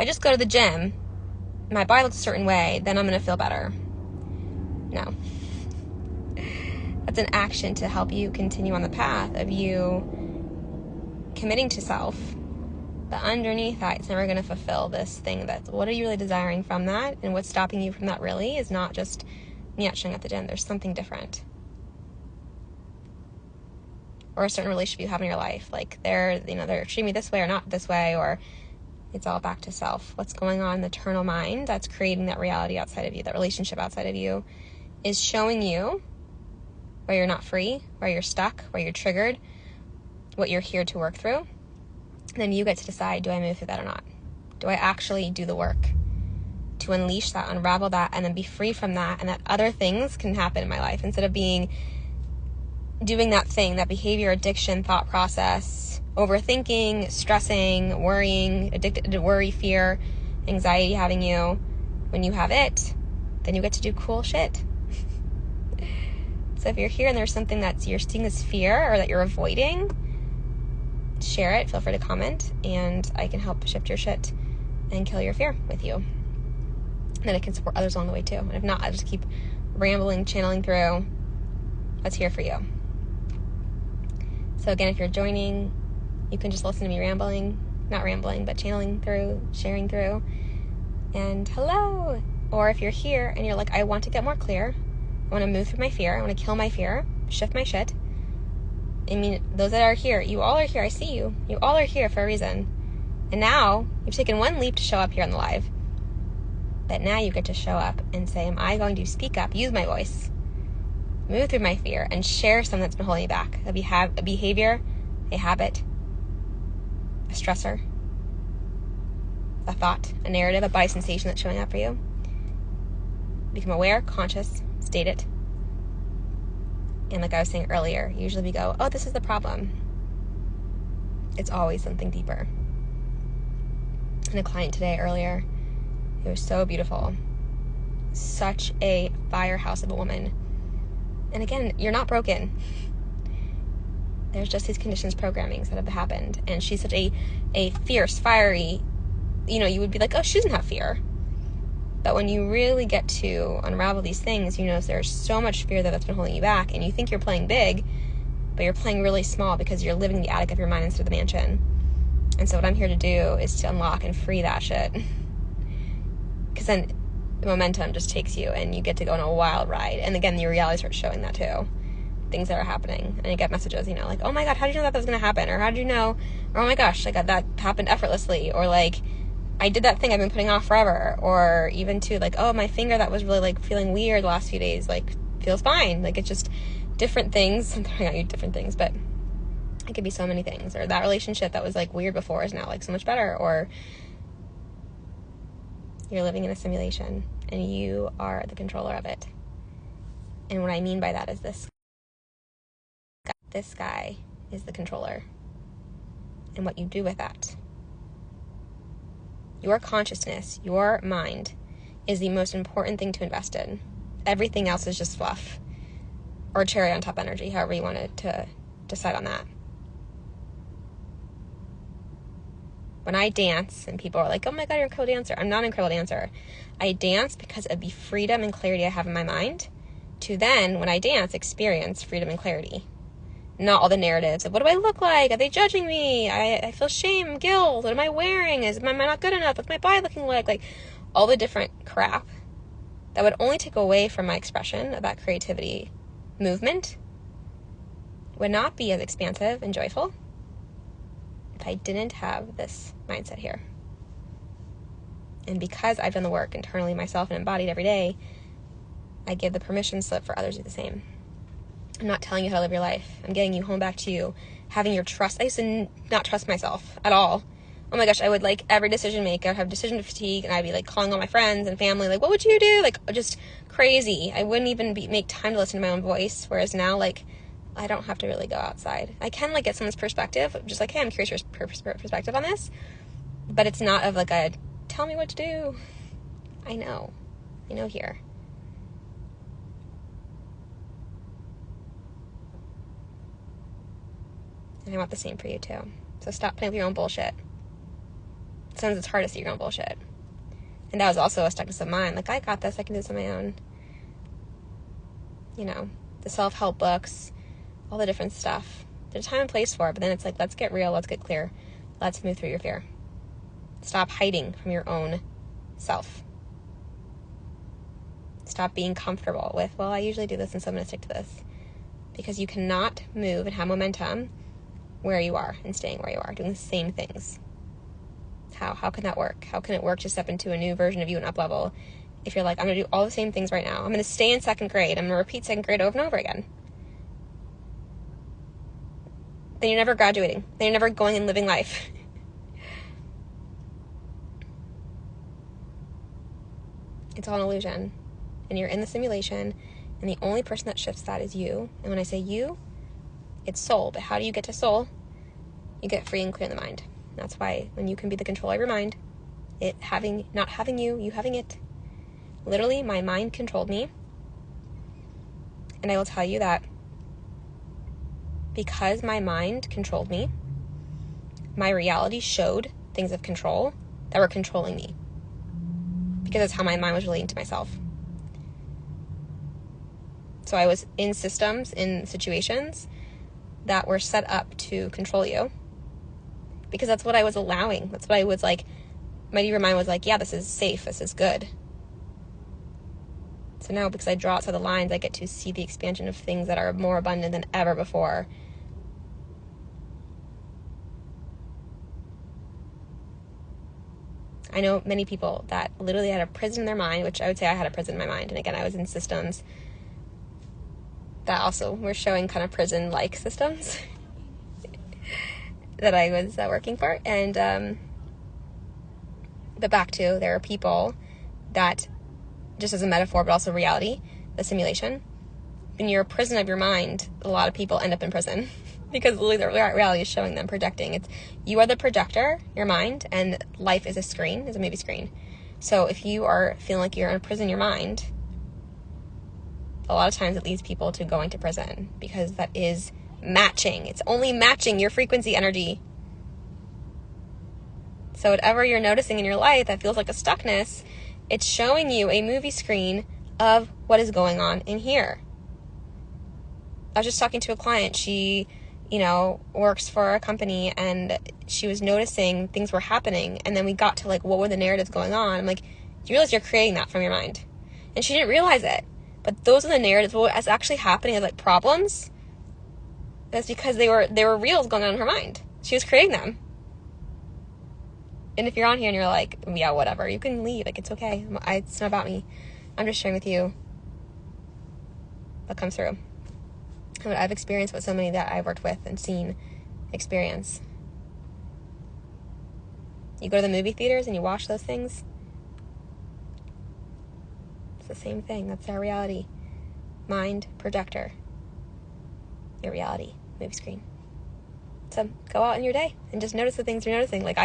I just go to the gym, my body looks a certain way, then I'm going to feel better. No. That's an action to help you continue on the path of you committing to self. But underneath that, it's never going to fulfill this thing that's, what are you really desiring from that? And what's stopping you from that really is not just me not showing up at the gym. There's something different. Or a certain relationship you have in your life. Like they're treating me this way or not this way, or it's all back to self. What's going on in the eternal mind that's creating that reality outside of you, that relationship outside of you, is showing you where you're not free, where you're stuck, where you're triggered, what you're here to work through. And then you get to decide, do I move through that or not? Do I actually do the work to unleash that, unravel that, and then be free from that, and that other things can happen in my life instead of doing that thing, that behavior, addiction, thought process, overthinking, stressing, worrying, addicted to worry, fear, anxiety having you. When you have it, then you get to do cool shit. So if you're here and there's something that you're seeing this fear or that you're avoiding, share it. Feel free to comment, and I can help shift your shit and kill your fear with you. And then I can support others along the way too. And if not, I'll just keep rambling, channeling through what's here for you. So again, if you're joining, you can just listen to me not rambling, but channeling through, sharing through. And hello. Or if you're here and you're like, I want to get more clear, I want to move through my fear, I want to kill my fear, shift my shit. I mean, those that are here, you all are here, I see you. You all are here for a reason. And now, you've taken one leap to show up here on the live. But now you get to show up and say, am I going to speak up, use my voice, move through my fear, and share something that's been holding you back? A behavior, a habit, a stressor, a thought, a narrative, a body sensation that's showing up for you. Become aware, conscious, state it. And like I was saying earlier, usually we go, oh, this is the problem. It's always something deeper. And a client today earlier, it was so beautiful. Such a firehouse of a woman. And again, you're not broken. There's just these conditions, programmings that have happened. And she's such a fierce, fiery, you would be like, oh, she doesn't have fear. But when you really get to unravel these things, you notice there's so much fear that's been holding you back. And you think you're playing big, but you're playing really small because you're living in the attic of your mind instead of the mansion. And so what I'm here to do is to unlock and free that shit. Because then the momentum just takes you and you get to go on a wild ride. And again, your reality starts showing that too. Things that are happening. And you get messages, like, oh my God, how did you know that was going to happen? Or how did you know? Or oh my gosh, like that happened effortlessly. Or like, I did that thing I've been putting off forever. Or even to like, oh, my finger that was really like feeling weird the last few days, like feels fine. Like it's just different things. I'm throwing out you different things, but it could be so many things. Or that relationship that was like weird before is now like so much better. Or you're living in a simulation and you are the controller of it. And what I mean by that is this guy is the controller. And what you do with that. Your consciousness, your mind, is the most important thing to invest in. Everything else is just fluff. Or cherry on top energy, however you wanted to decide on that. When I dance, and people are like, oh my God, you're an incredible dancer. I'm not an incredible dancer. I dance because of the freedom and clarity I have in my mind to then, when I dance, experience freedom and clarity. Not all the narratives of what do I look like? Are they judging me? I feel shame, guilt. What am I wearing? Am I not good enough? What's my body looking like? Like all the different crap that would only take away from my expression of that creativity movement would not be as expansive and joyful if I didn't have this mindset here. And because I've done the work internally myself and embodied every day, I give the permission slip for others to do the same. I'm not telling you how to live your life. I'm getting you home back to you, having your trust. I used to not trust myself at all. Oh my gosh, I would like every decision make. I'd have decision fatigue and I'd be like calling all my friends and family, like, what would you do? Like just crazy. I wouldn't even make time to listen to my own voice. Whereas now, like, I don't have to really go outside. I can like get someone's perspective, just like, hey, I'm curious your perspective on this. But it's not of like a, tell me what to do. I know here. And I want the same for you too. So stop playing with your own bullshit. Sometimes it's hard to see your own bullshit. And that was also a stuckness of mine. Like, I got this. I can do this on my own. You know, the self-help books, all the different stuff. There's a time and place for it, but then it's like, let's get real. Let's get clear. Let's move through your fear. Stop hiding from your own self. Stop being comfortable with, well, I usually do this, and so I'm going to stick to this. Because you cannot move and have momentum where you are and staying where you are, doing the same things. How can that work? How can it work to step into a new version of you and up level if you're like, I'm going to do all the same things right now. I'm going to stay in second grade. I'm going to repeat second grade over and over again. Then you're never graduating. Then you're never going and living life. It's all an illusion. And you're in the simulation, and the only person that shifts that is you. And when I say you, it's soul. But how do you get to soul? You get free and clear in the mind. That's why when you can be the controller of your mind, not having you having it. Literally, my mind controlled me. And I will tell you that because my mind controlled me, my reality showed things of control that were controlling me. Because that's how my mind was relating to myself. So I was in systems, in situations that were set up to control you. Because that's what I was allowing. That's what I was like, my deeper mind was like, yeah, this is safe, this is good. So now, because I draw outside the lines, I get to see the expansion of things that are more abundant than ever before. I know many people that literally had a prison in their mind, which I would say I had a prison in my mind. And again, I was in systems that also were showing kind of prison-like systems that I was working for. And but back to, there are people that, just as a metaphor, but also reality, the simulation. When you're a prison of your mind, a lot of people end up in prison because literally the reality is showing them projecting. It's, you are the projector, your mind, and life is a screen, is a movie screen. So if you are feeling like you're in a prison in your mind, a lot of times it leads people to going to prison because that is matching. It's only matching your frequency energy. So whatever you're noticing in your life that feels like a stuckness, it's showing you a movie screen of what is going on in here. I was just talking to a client. She, works for a company, and she was noticing things were happening. And then we got to like, what were the narratives going on? I'm like, do you realize you're creating that from your mind? And she didn't realize it. But those are the narratives. What's actually happening is like problems. That's because they were reels going on in her mind. She was creating them. And if you're on here and you're like, yeah, whatever, you can leave. Like, it's okay. It's not about me. I'm just sharing with you what comes through. And what I've experienced, what so many that I've worked with and seen experience. You go to the movie theaters and you watch those things. It's the same thing. That's our reality. Mind, projector. Your reality, movie screen. So go out in your day and just notice the things you're noticing. Like,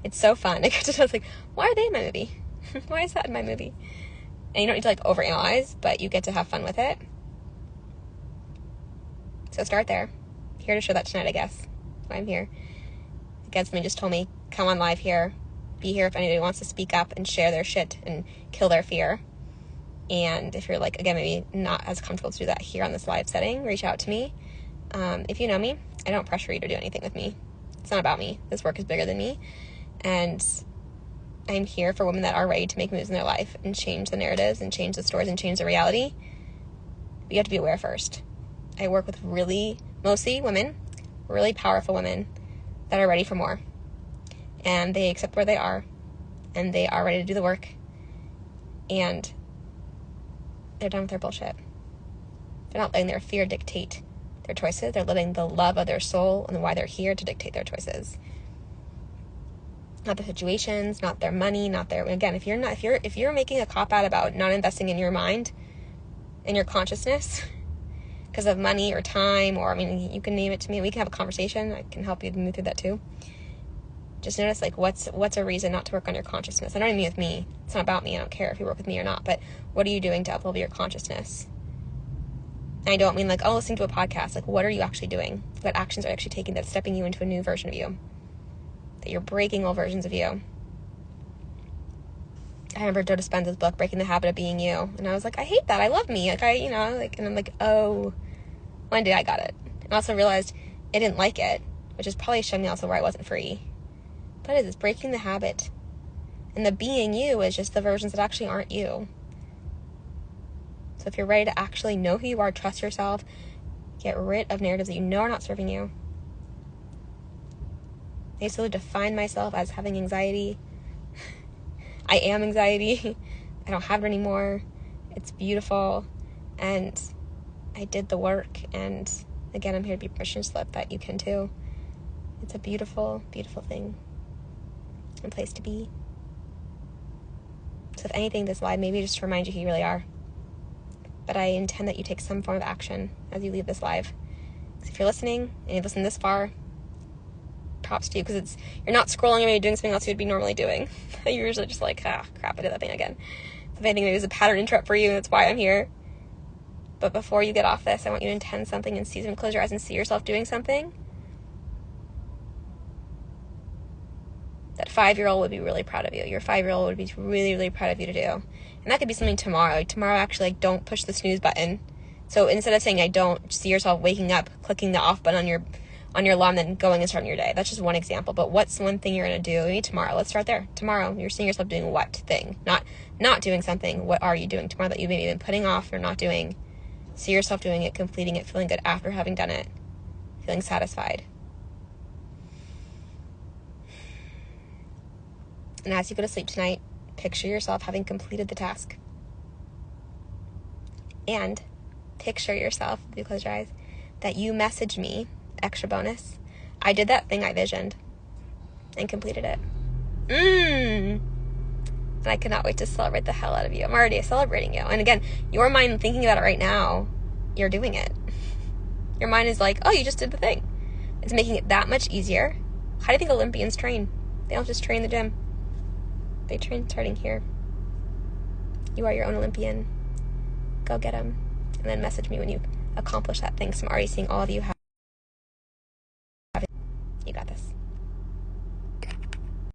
it's so fun. I get to know, like, why are they in my movie? Why is that in my movie? And you don't need to like overanalyze, but you get to have fun with it. So start there. Here to show that tonight, I guess. That's why I'm here. Again, somebody just told me, come on live here. Be here if anybody wants to speak up and share their shit and kill their fear. And if you're like, again, maybe not as comfortable to do that here on this live setting, reach out to me. If you know me, I don't pressure you to do anything with me. It's not about me. This work is bigger than me. And I'm here for women that are ready to make moves in their life and change the narratives and change the stories and change the reality. But you have to be aware first. I work with mostly women, really powerful women that are ready for more. And they accept where they are. And they are ready to do the work. And they're done with their bullshit. They're not letting their fear dictate their choices. They're letting the love of their soul and why they're here to dictate their choices. Not the situations, not their money, not their, again, if you're making a cop out about not investing in your mind and your consciousness because of money or time, or you can name it to me. We can have a conversation. I can help you move through that too. Just notice like what's a reason not to work on your consciousness. I don't even mean with me. It's not about me. I don't care if you work with me or not. But what are you doing to uplevel your consciousness? And I don't mean like, oh, listening to a podcast. Like, what are you actually doing? What actions are you actually taking that's stepping you into a new version of you? that you're breaking old versions of you. I remember Joe Dispenza's book, Breaking the Habit of Being You. And I was like, I hate that. I love me. Like, and I'm like, oh, one day I got it. And I also realized I didn't like it, which is probably showing me also where I wasn't free. But it is breaking the habit. And the being you is just the versions that actually aren't you. So if you're ready to actually know who you are, trust yourself, get rid of narratives that you know are not serving you. I used to define myself as having anxiety. I am anxiety. I don't have it anymore. It's beautiful. And I did the work. And again, I'm here to be permission slip that you can too. It's a beautiful, beautiful thing and place to be. So if anything, this live maybe just to remind you who you really are. But I intend that you take some form of action as you leave this live. So if you're listening and you've listened this far, props to you, because you're not scrolling and maybe doing something else you would be normally doing. You're usually just like, crap, I did that thing again. So if anything, maybe it's a pattern interrupt for you, and that's why I'm here. But before you get off this, I want you to intend something and close your eyes and see yourself doing something that 5-year-old would be really proud of you. Your 5-year-old would be really, really proud of you to do. And that could be something tomorrow. Tomorrow, actually, don't push the snooze button. So instead of saying I don't, see yourself waking up, clicking the off button on your alarm, then going and starting your day. That's just one example. But what's one thing you're going to do? Maybe tomorrow. Let's start there. Tomorrow, you're seeing yourself doing what thing? Not doing something. What are you doing tomorrow that you maybe been putting off or not doing? See yourself doing it, completing it, feeling good after having done it, feeling satisfied. And as you go to sleep tonight, picture yourself having completed the task. And picture yourself, if you close your eyes, that you messaged me, extra bonus, I did that thing I visioned and completed it. And I cannot wait to celebrate the hell out of you. I'm already celebrating you. And again, your mind thinking about it right now, you're doing it. Your mind is like, oh, you just did the thing. It's making it that much easier. How do you think Olympians train? They don't just train in the gym. They train starting here. You are your own Olympian. Go get them. And then message me when you accomplish that thing. So I'm already seeing all of you have. You got this.